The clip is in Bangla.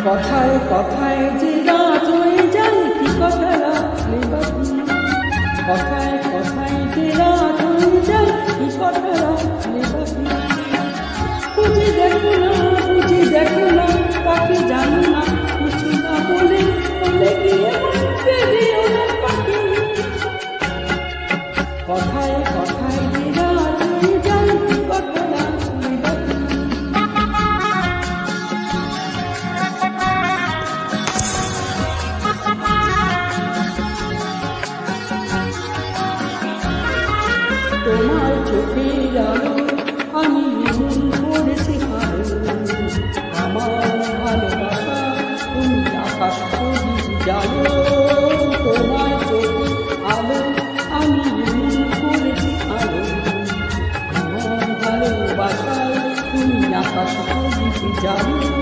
কথায় কথায় যে রাত হয়ে যায় কি কথা রাখলে বাকি, কথায় কথায় যে রাত হয়ে যায় কি কথা রাখলে বাকি। বুঝে দেখো না পাখি জানো না কিছু না বলে বলে গিয়ে বেরিয়েও না পাখি। কথায় কথায় যে রাত হয়ে যায় কি কথা রাখলে বাকি। তোমার চোখের আলো আমি মন করেছি ভালো, আমার ভালোবাসা তুমি আকাশ ছবি জানো। তোমার চোখের আলো আমি মন করেছি ভালো, আমার ভালোবাসা তুমি আকাশ ছবি জানো।